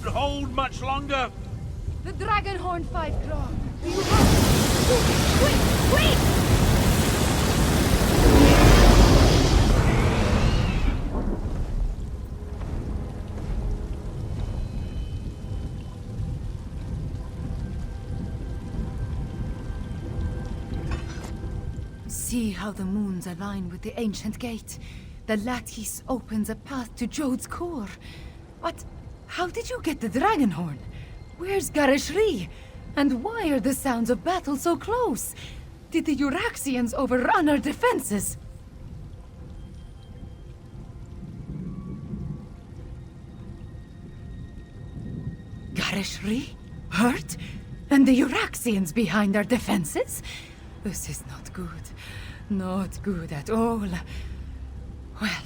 hold much longer. The dragon horn, Five Claw. Do you have... Quick! Quick! See how the moons align with the ancient gate. The lattice opens a path to Jode's core. But how did you get the dragon horn? Where's Garishri? And why are the sounds of battle so close? Did the Euraxians overrun our defenses? Garishri? Hurt? And the Euraxians behind our defenses? This is not good. Not good at all. Well,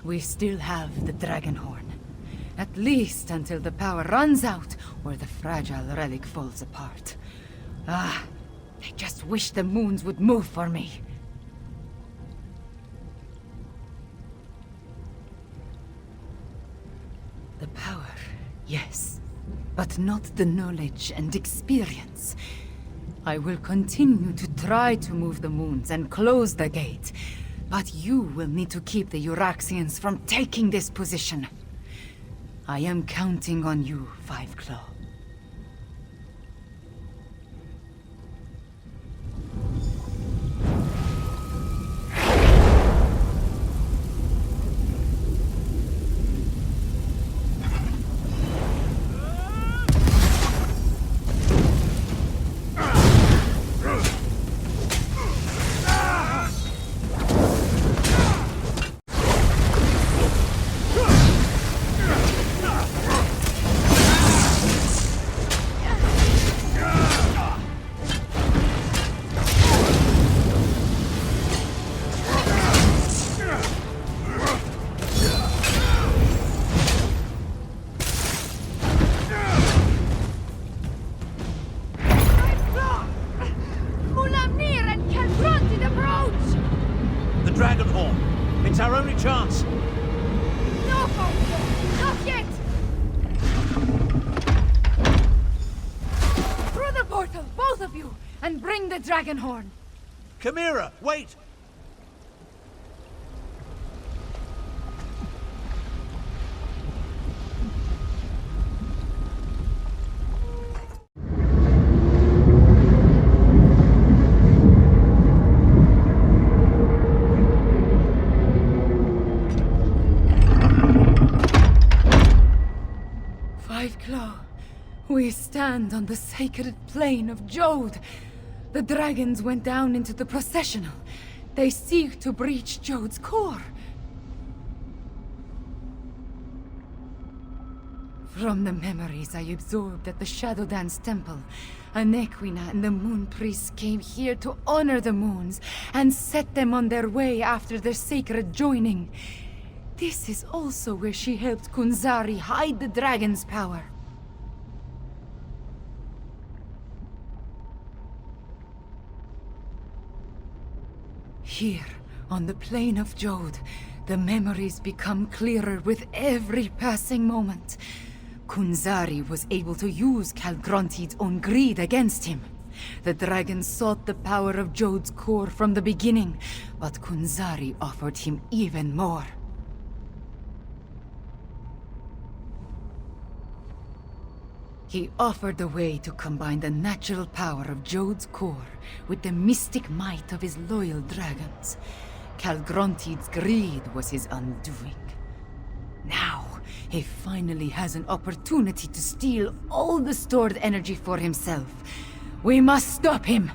we still have the dragon horn. At least until the power runs out, or the fragile relic falls apart. Ah, I just wish the moons would move for me. The power, yes, but not the knowledge and experience. I will continue to try to move the moons and close the gate, but you will need to keep the Euraxians from taking this position. I am counting on you, Five Claw. Dragon horn. Chimera, wait! Five Claw, we stand on the sacred plane of Jode. The dragons went down into the processional. They seek to breach Jode's core. From the memories I absorbed at the Shadow Dance Temple, Anequina and the Moon Priests came here to honor the moons and set them on their way after their sacred joining. This is also where she helped Kunzari hide the dragon's power. Here, on the plane of Jode, the memories become clearer with every passing moment. Kunzari was able to use Calgronti's own greed against him. The dragon sought the power of Jode's core from the beginning, but Kunzari offered him even more. He offered a way to combine the natural power of Jode's core with the mystic might of his loyal dragons. Calgronti's greed was his undoing. Now, he finally has an opportunity to steal all the stored energy for himself. We must stop him!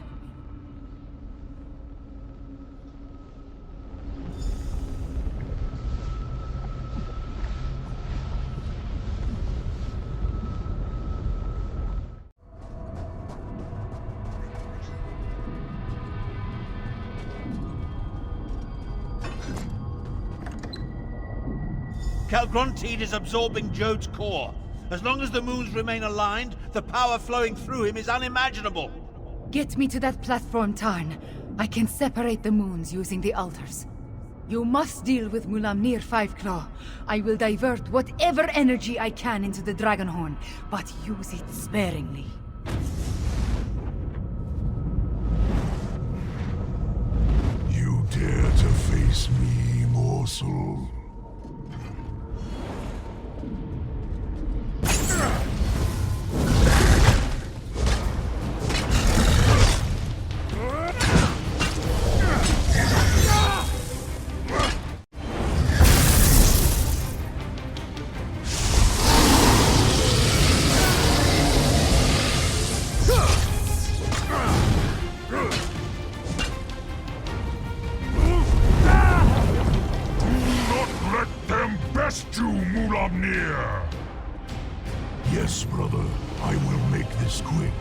Calgrontiid is absorbing Jode's core. As long as the moons remain aligned, the power flowing through him is unimaginable. Get me to that platform, Tarn. I can separate the moons using the altars. You must deal with Mulamnir Fiveclaw. I will divert whatever energy I can into the Dragonhorn, but use it sparingly. You dare to face me, morsel? Yes, brother. I will make this quick.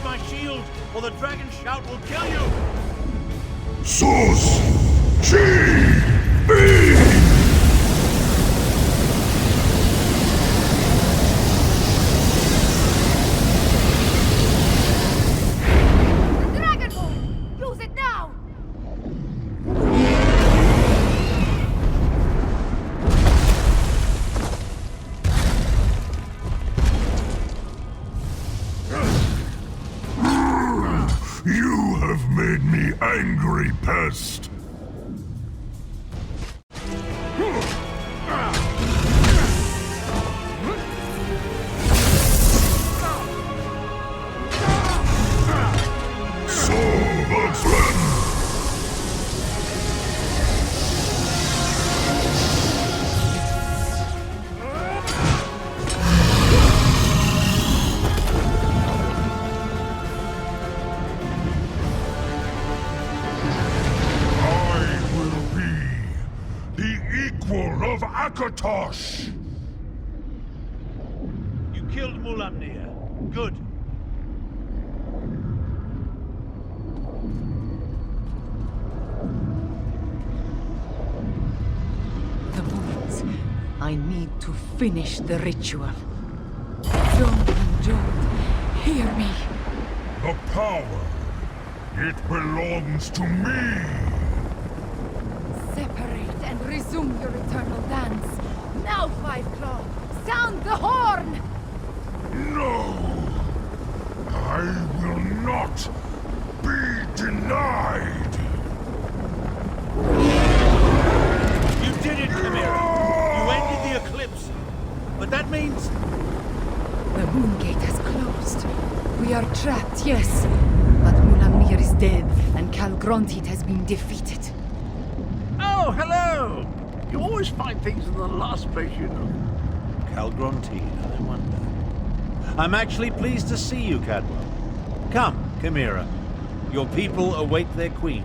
My shield, or the dragon shout will kill you! Sus! Chi! Dragonhorn! Use it now! You have made me angry, pest! Of Akatosh! You killed Mulamnir. Good. The moons. I need to finish the ritual. Jode and Jode, hear me. The power, it belongs to me! Separate and resume your eternal dance. Now, Fiveclaw, sound the horn! No! I will not be denied! You did it, Tamriel! You ended the eclipse! But that means... The moon gate has closed. We are trapped, yes. But Mulamnir is dead, and Calgrontit has been defeated. Oh, hello! You always find things in the last place you know. Calgrontit, I wonder. I'm actually pleased to see you, Cadwell. Come, Chimera. Your people await their queen.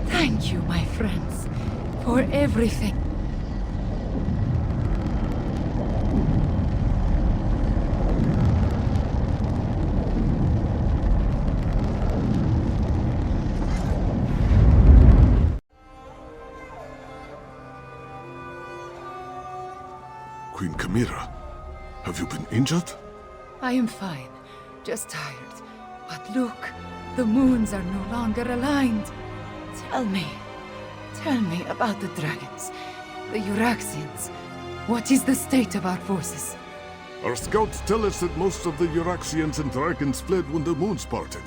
Thank you, my friends, for everything. Queen Chimera, have you been injured? I am fine, just tired. But look, the moons are no longer aligned. Tell me about the dragons, the Euraxians. What is the state of our forces? Our scouts tell us that most of the Euraxians and dragons fled when the moons parted.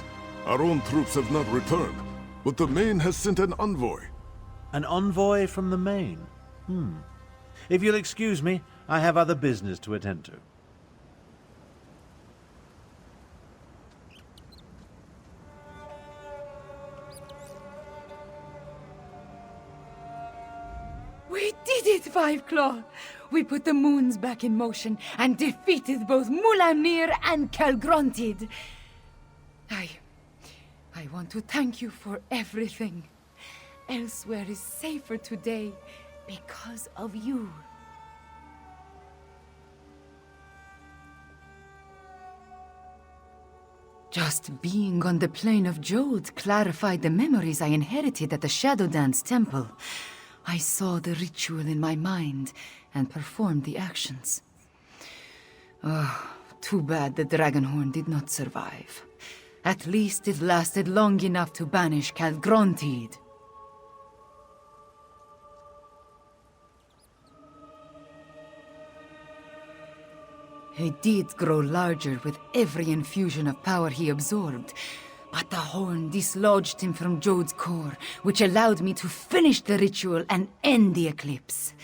Our own troops have not returned, but the Main has sent an envoy. An envoy from the Main? If you'll excuse me, I have other business to attend to. We did it, Five Claw! We put the moons back in motion and defeated both Mulamnir and Calgrontid. I want to thank you for everything. Elsweyr is safer today because of you. Just being on the plane of Jode clarified the memories I inherited at the Shadow Dance Temple. I saw the ritual in my mind and performed the actions. Oh, too bad the Dragonhorn did not survive. At least it lasted long enough to banish Calgrontid. He did grow larger with every infusion of power he absorbed, but the horn dislodged him from Jode's core, which allowed me to finish the ritual and end the eclipse.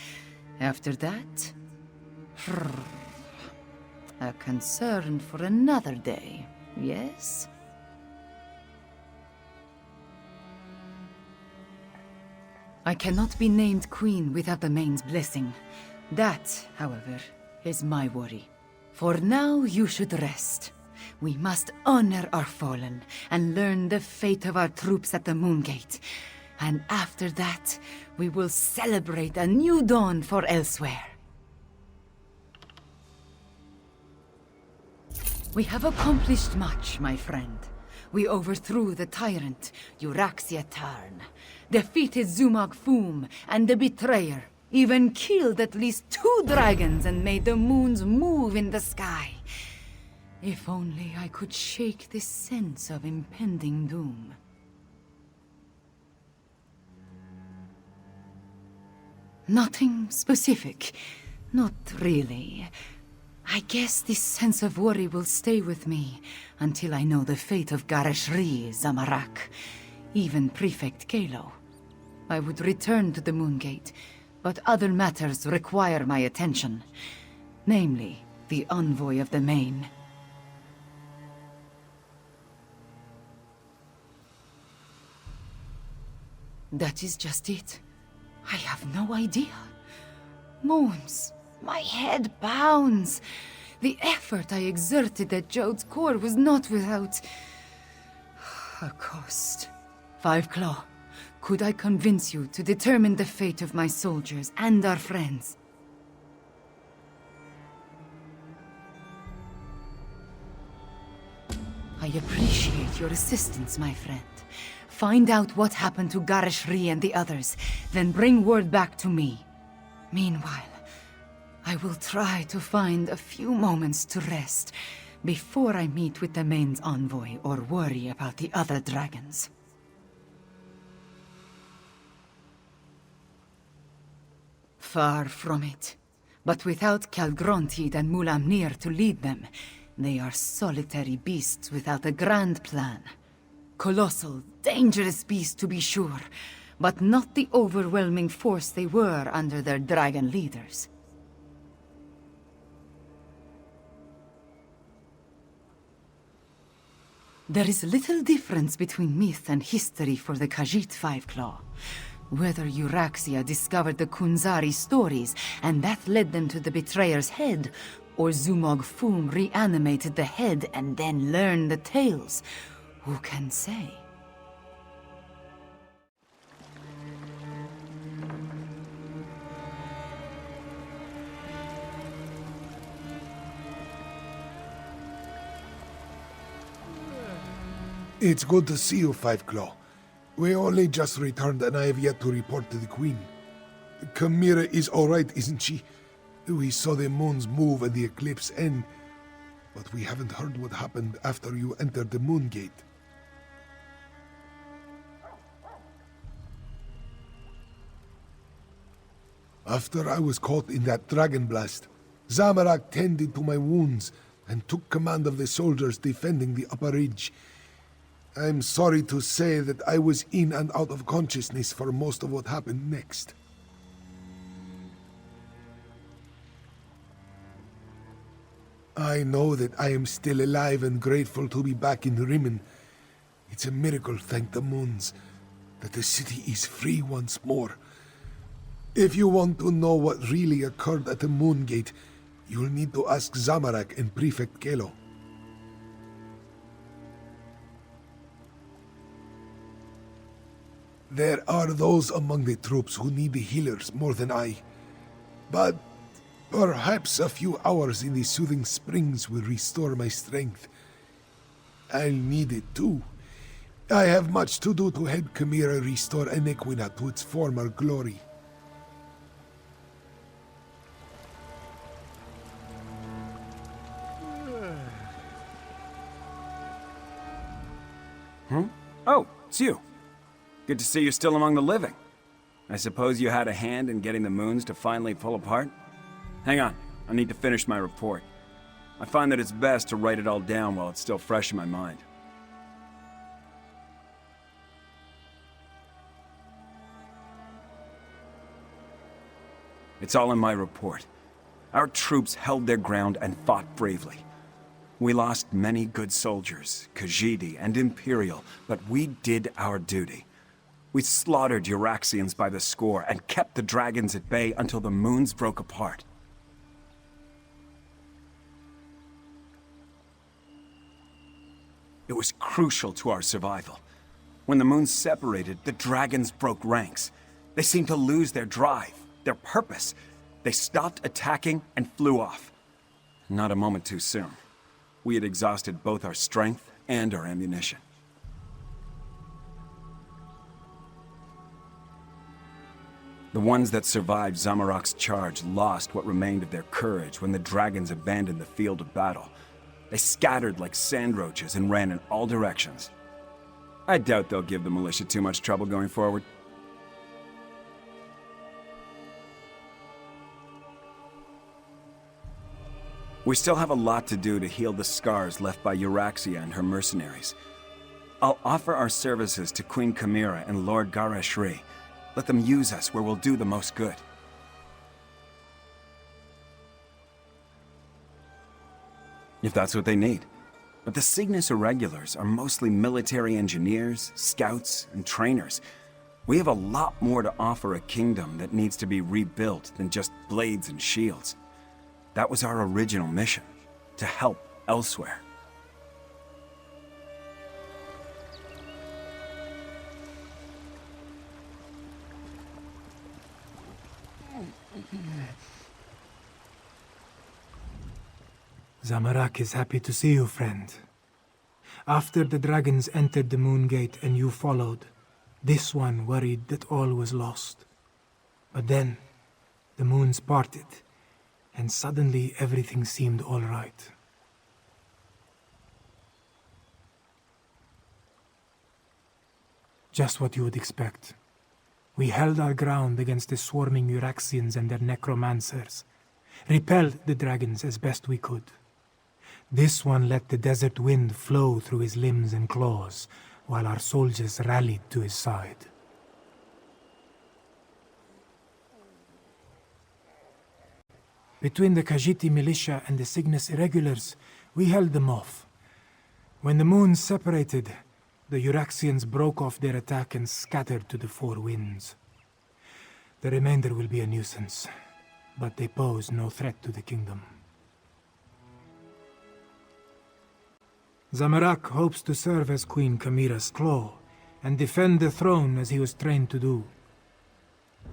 After that, a concern for another day, yes? I cannot be named queen without the Main's blessing. That, however, is my worry. For now, you should rest. We must honor our fallen and learn the fate of our troops at the Moongate. And after that, we will celebrate a new dawn for Elsweyr. We have accomplished much, my friend. We overthrew the tyrant, Euraxia Tarn, defeated Zumog Foom and the Betrayer, even killed at least 2 dragons and made the moons move in the sky. If only I could shake this sense of impending doom. Nothing specific. Not really. I guess this sense of worry will stay with me until I know the fate of Gareshri, Zamorak, even Prefect Kalo. I would return to the Moongate, but other matters require my attention. Namely, the envoy of the Main. That is just it. I have no idea. Moons, my head pounds. The effort I exerted at Jode's core was not without a cost. Five Claw, could I convince you to determine the fate of my soldiers and our friends? I appreciate your assistance, my friend. Find out what happened to Gareshri and the others, then bring word back to me. Meanwhile, I will try to find a few moments to rest before I meet with the Main's envoy or worry about the other dragons. Far from it. But without Calgrontid and Mulamnir to lead them, they are solitary beasts without a grand plan. Colossal, dangerous beasts to be sure, but not the overwhelming force they were under their dragon leaders. There is little difference between myth and history for the Khajiit Five Claw. Whether Euraxia discovered the Kunzari stories and that led them to the Betrayer's head, or Zumog Foom reanimated the head and then learned the tales, who can say? It's good to see you, Five Claw. We only just returned and I have yet to report to the Queen. Chimera is alright, isn't she? We saw the moons move and the eclipse end, but we haven't heard what happened after you entered the Moongate. After I was caught in that dragon blast, Zamorak tended to my wounds and took command of the soldiers defending the upper ridge. I'm sorry to say that I was in and out of consciousness for most of what happened next. I know that I am still alive and grateful to be back in Rimmen. It's a miracle, thank the moons, that the city is free once more. If you want to know what really occurred at the Moon Gate, you'll need to ask Zamorak and Prefect Kelo. There are those among the troops who need the healers more than I. But perhaps a few hours in the soothing springs will restore my strength. I'll need it too. I have much to do to help Chimera restore Enequina to its former glory. Oh, it's you. Good to see you're still among the living. I suppose you had a hand in getting the moons to finally pull apart? Hang on, I need to finish my report. I find that it's best to write it all down while it's still fresh in my mind. It's all in my report. Our troops held their ground and fought bravely. We lost many good soldiers, Khajiit and Imperial, but we did our duty. We slaughtered Euraxians by the score and kept the dragons at bay until the moons broke apart. It was crucial to our survival. When the moons separated, the dragons broke ranks. They seemed to lose their drive, their purpose. They stopped attacking and flew off. Not a moment too soon. We had exhausted both our strength and our ammunition. The ones that survived Zamorak's charge lost what remained of their courage when the dragons abandoned the field of battle. They scattered like sand roaches and ran in all directions. I doubt they'll give the militia too much trouble going forward. We still have a lot to do to heal the scars left by Euraxia and her mercenaries. I'll offer our services to Queen Chimera and Lord Garashri. Let them use us where we'll do the most good. If that's what they need. But the Cygnus Irregulars are mostly military engineers, scouts, and trainers. We have a lot more to offer a kingdom that needs to be rebuilt than just blades and shields. That was our original mission, to help Elsweyr. Zamorak is happy to see you, friend. After the dragons entered the Moon Gate and you followed, this one worried that all was lost. But then, the moons parted, and suddenly everything seemed all right. Just what you would expect. We held our ground against the swarming Euraxians and their necromancers, repelled the dragons as best we could. This one let the desert wind flow through his limbs and claws, while our soldiers rallied to his side. Between the Khajiit militia and the Cygnus Irregulars, we held them off. When the moons separated, the Euraxians broke off their attack and scattered to the four winds. The remainder will be a nuisance, but they pose no threat to the kingdom. Zamorak hopes to serve as Queen Chimera's claw and defend the throne as he was trained to do.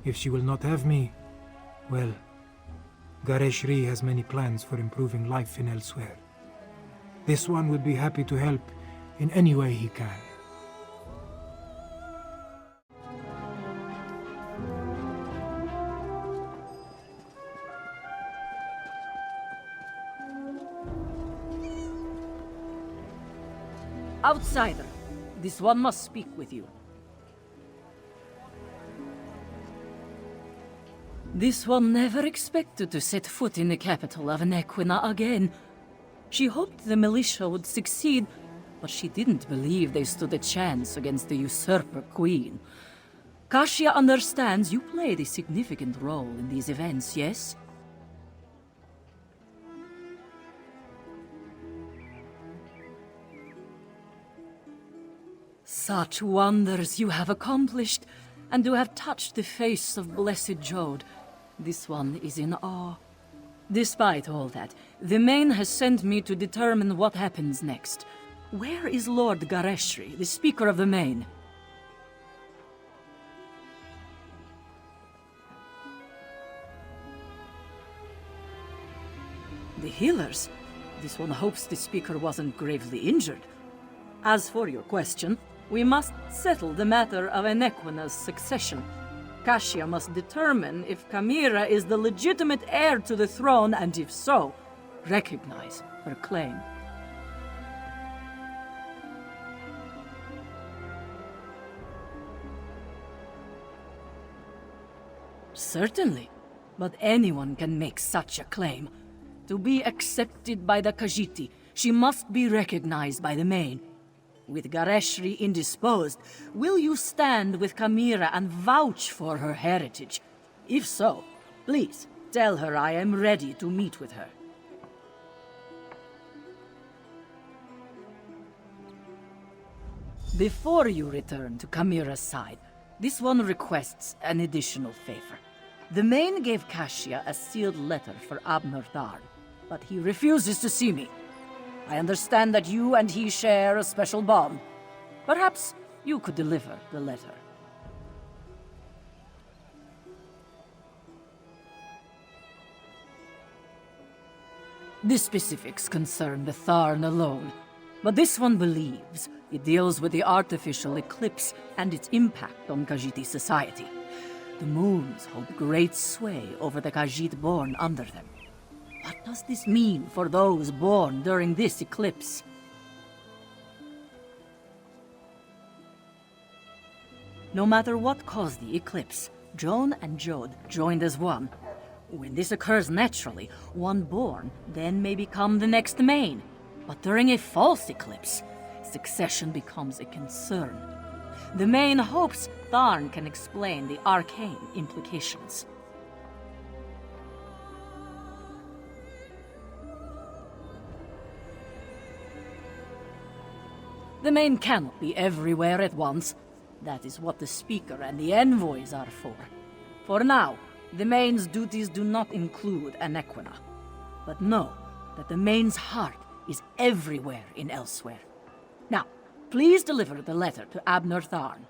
If she will not have me, well, Gareshri has many plans for improving life in Elsweyr. This one would be happy to help in any way he can. Outsider, this one must speak with you. This one never expected to set foot in the capital of Enequina again. She hoped the militia would succeed, but she didn't believe they stood a chance against the usurper queen. Kasia understands you played a significant role in these events, yes? Such wonders you have accomplished, and to have touched the face of blessed Jode. This one is in awe. Despite all that, the Main has sent me to determine what happens next. Where is Lord Gareshri, the Speaker of the Main? The healers? This one hopes the Speaker wasn't gravely injured. As for your question, we must settle the matter of Enequina's succession. Kasia must determine if Kamira is the legitimate heir to the throne, and if so, recognize her claim. Certainly, but anyone can make such a claim. To be accepted by the Khajiit, she must be recognized by the Main. With Gareshri indisposed, will you stand with Kamira and vouch for her heritage? If so, please tell her I am ready to meet with her. Before you return to Kamira's side, this one requests an additional favor. The Main gave Kasia a sealed letter for Abner Tharn, but he refuses to see me. I understand that you and he share a special bond. Perhaps you could deliver the letter. The specifics concern the Tharn alone, but this one believes it deals with the artificial eclipse and its impact on Khajiit society. The moons hold great sway over the Khajiit born under them. What does this mean for those born during this eclipse? No matter what caused the eclipse, Joan and Jode joined as one. When this occurs naturally, one born then may become the next Main. But during a false eclipse, succession becomes a concern. The Main hopes Tharn can explain the arcane implications. The Main cannot be everywhere at once. That is what the Speaker and the envoys are for. For now, the Main's duties do not include Enequina. But know that the Main's heart is everywhere in Elsweyr. Now, please deliver the letter to Abner Tharn.